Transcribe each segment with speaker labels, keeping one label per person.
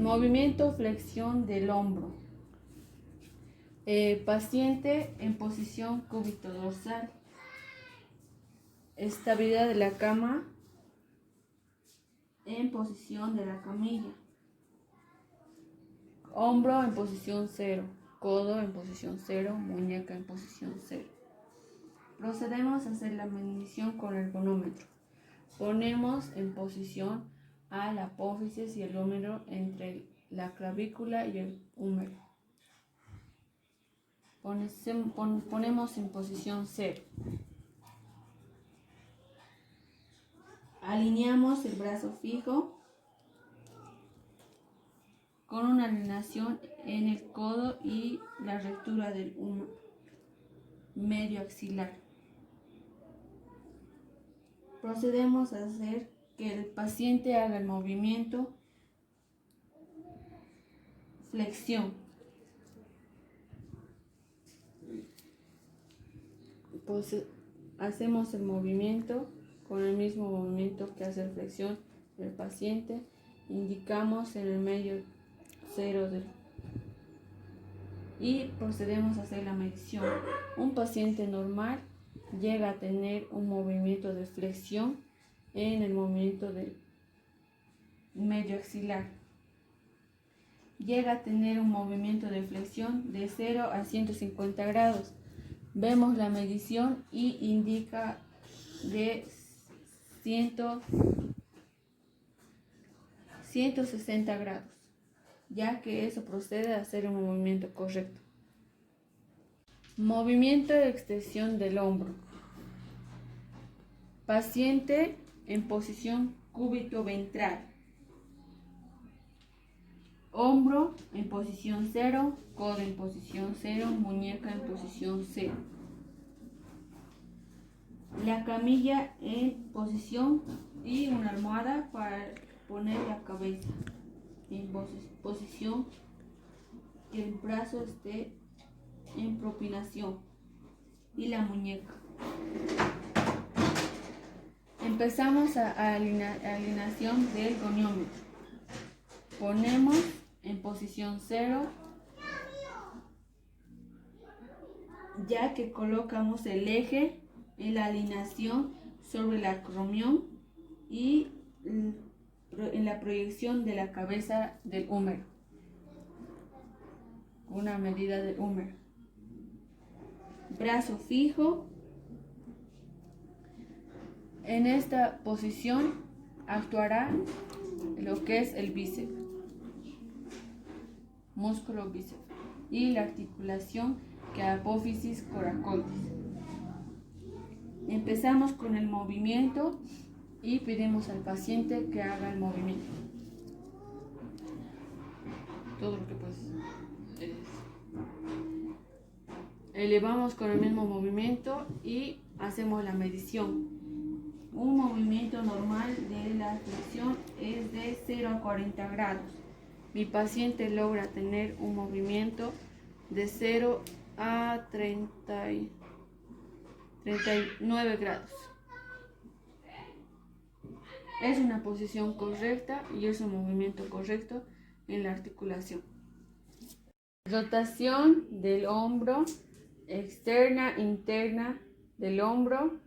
Speaker 1: Movimiento, flexión del hombro. Paciente en posición cúbito-dorsal. Estabilidad de la cama en posición de la camilla. Hombro en posición 0, codo en posición 0, muñeca en posición 0. Procedemos a hacer la medición con el gonómetro. Ponemos en posición a la apófisis y el húmero entre la clavícula y el húmero. Ponemos en posición 0. Alineamos el brazo fijo con una alineación en el codo y la rectura del medio axilar. Procedemos a hacer que el paciente haga el movimiento flexión. Pues hacemos el movimiento con el mismo movimiento que hace flexión del paciente. Indicamos en el medio 0 y procedemos a hacer la medición. Un paciente normal llega a tener un movimiento de flexión en el movimiento del medio axilar. Llega a tener un movimiento de flexión de 0 a 150 grados. Vemos la medición y indica de 160 grados, ya que eso procede a hacer un movimiento correcto. Movimiento de extensión del hombro. Paciente en posición cúbito-ventral. Hombro en posición 0, codo en posición 0, muñeca en posición 0. La camilla en posición y una almohada para poner la cabeza en posición que el brazo esté en propinación y la muñeca. Empezamos a alineación del goniómetro. Ponemos en posición 0, ya que colocamos el eje en la alineación sobre el acromión y en la proyección de la cabeza del húmero, una medida del húmero. Brazo fijo. En esta posición actuará lo que es el bíceps, músculo bíceps, y la articulación que apófisis coracoides. Empezamos con el movimiento y pedimos al paciente que haga el movimiento. Todo lo que puedes. Elevamos con el mismo movimiento y hacemos la medición. Un movimiento normal de la flexión es de 0 a 40 grados. Mi paciente logra tener un movimiento de 0 a 39 grados. Es una posición correcta y es un movimiento correcto en la articulación. Rotación del hombro, externa, interna del hombro,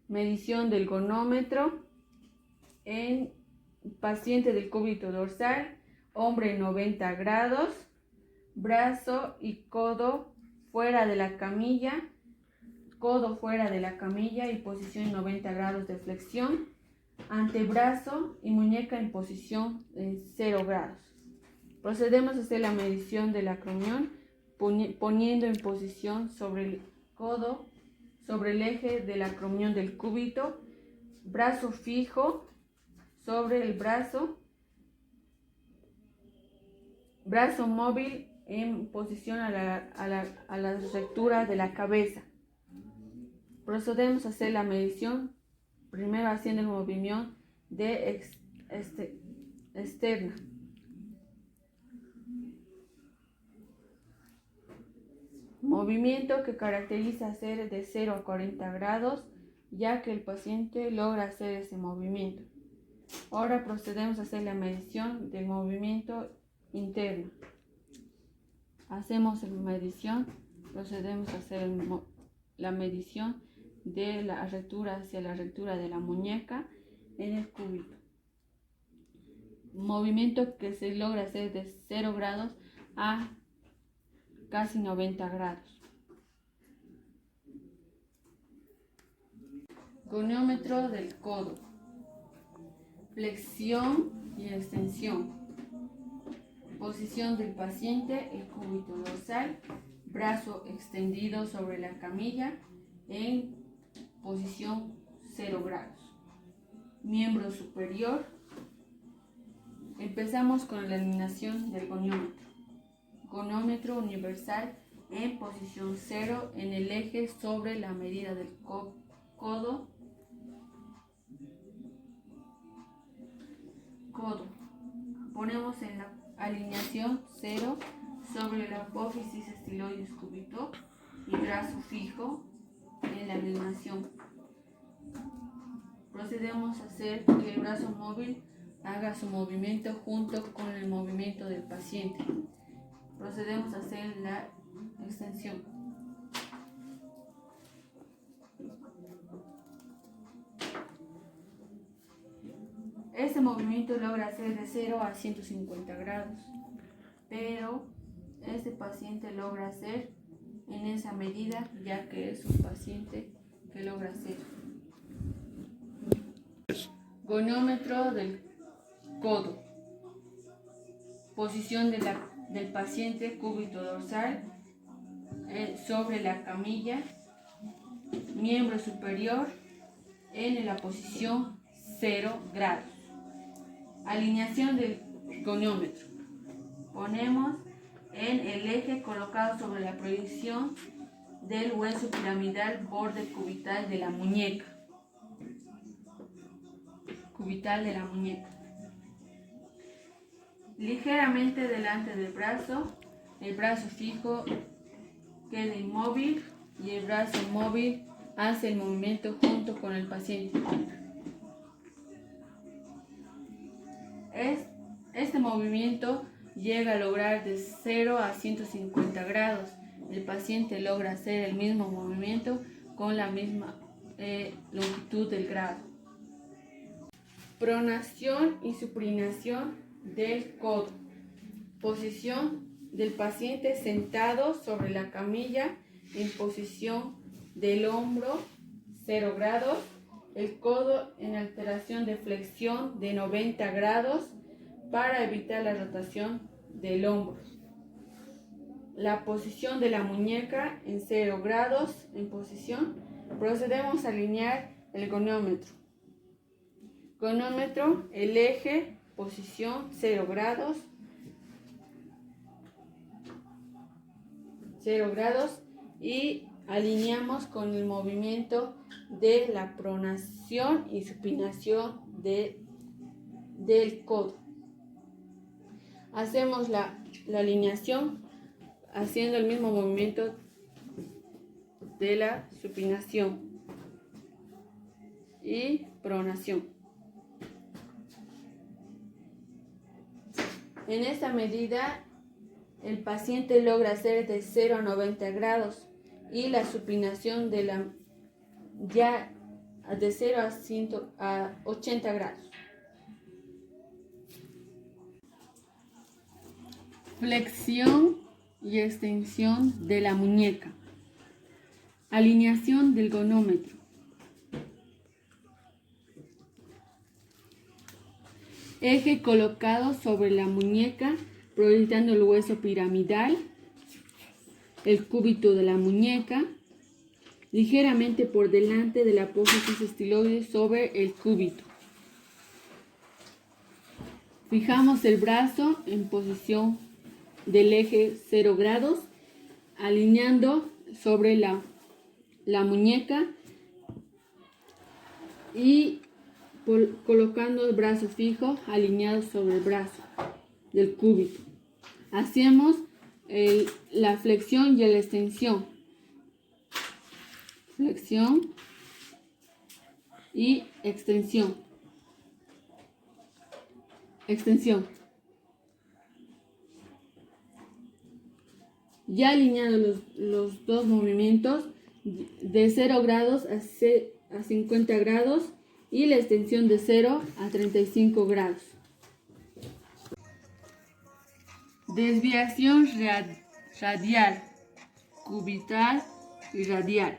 Speaker 1: medición del gonómetro en paciente del cúbito dorsal, hombre 90 grados, brazo y codo fuera de la camilla, codo fuera de la camilla y posición 90 grados de flexión, antebrazo y muñeca en posición 0 grados. Procedemos a hacer la medición del acromión poniendo en posición sobre el codo, sobre el eje del acromión del cúbito, brazo fijo sobre el brazo móvil en posición a la rectura de la cabeza. Procedemos a hacer la medición, primero haciendo el movimiento de externa. Movimiento que caracteriza hacer de 0 a 40 grados, ya que el paciente logra hacer ese movimiento. Ahora procedemos a hacer la medición del movimiento interna. Hacemos la medición, procedemos a hacer la medición de la rectura hacia la rectura de la muñeca en el cúbito. Movimiento que se logra hacer de 0 grados a casi 90 grados. Goniómetro del codo. Flexión y extensión. Posición del paciente, el cúbito dorsal, brazo extendido sobre la camilla en posición 0 grados. Miembro superior. Empezamos con la alineación del goniómetro. Gonómetro universal en posición 0 en el eje sobre la medida del codo. Ponemos en la alineación 0 sobre la apófisis estiloides cúbito y brazo fijo en la alineación. Procedemos a hacer que el brazo móvil haga su movimiento junto con el movimiento del paciente. Procedemos a hacer la extensión. Este movimiento logra hacer de 0 a 150 grados, pero este paciente logra hacer en esa medida, ya que es un paciente que logra hacer. Goniómetro del codo. Posición del paciente, cúbito dorsal sobre la camilla, miembro superior en la posición 0 grados. Alineación del goniómetro. Ponemos en el eje colocado sobre la proyección del hueso piramidal borde cubital de la muñeca. Ligeramente delante del brazo, el brazo fijo queda inmóvil y el brazo móvil hace el movimiento junto con el paciente. Este movimiento llega a lograr de 0 a 150 grados. El paciente logra hacer el mismo movimiento con la misma longitud del grado. Pronación y supinación del codo. Posición del paciente sentado sobre la camilla en posición del hombro 0 grados. El codo en alteración de flexión de 90 grados para evitar la rotación del hombro. La posición de la muñeca en 0 grados en posición. Procedemos a alinear el goniómetro. Goniómetro, el eje, posición 0 grados. 0 grados y alineamos con el movimiento de la pronación y supinación del codo. Hacemos la alineación haciendo el mismo movimiento de la supinación y pronación. En esta medida el paciente logra hacer de 0 a 90 grados y la supinación de de 0 a 80 grados. Flexión y extensión de la muñeca. Alineación del gonómetro. Eje colocado sobre la muñeca, proyectando el hueso piramidal, el cúbito de la muñeca, ligeramente por delante de la apófisis estiloide sobre el cúbito. Fijamos el brazo en posición del eje 0 grados, alineando sobre la muñeca y colocando el brazo fijo alineado sobre el brazo del cúbito. Hacemos la flexión y la extensión. Flexión y extensión. Extensión. Ya alineados los dos movimientos, de 0 grados a 50 grados y la extensión de 0 a 35 grados. Desviación radial, cubital y radial.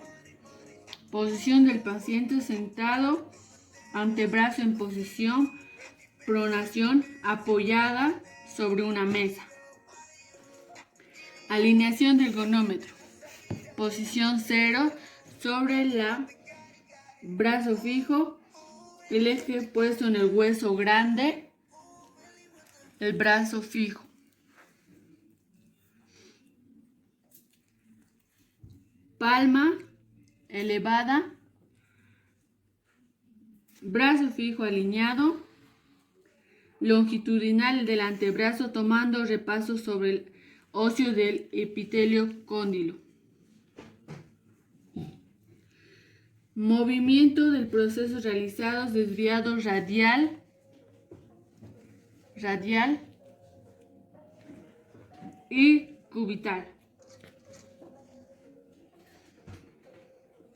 Speaker 1: Posición del paciente sentado, antebrazo en posición, pronación apoyada sobre una mesa. Alineación del gonómetro. Posición 0 sobre el brazo fijo, el eje puesto en el hueso grande, el brazo fijo. Palma elevada, brazo fijo alineado, longitudinal del antebrazo tomando repaso sobre el óseo del epitelio cóndilo. Movimiento del proceso realizado, desviado radial y cubital.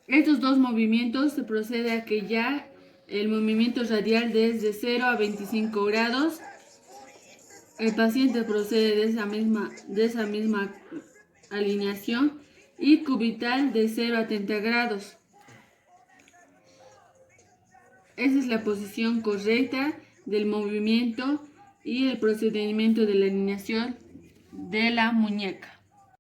Speaker 1: Estos dos movimientos se procede a que ya el movimiento radial desde 0 a 25 grados, el paciente procede de esa misma alineación, y cubital de 0 a 30 grados. Esa es la posición correcta del movimiento y el procedimiento de la alineación de la muñeca.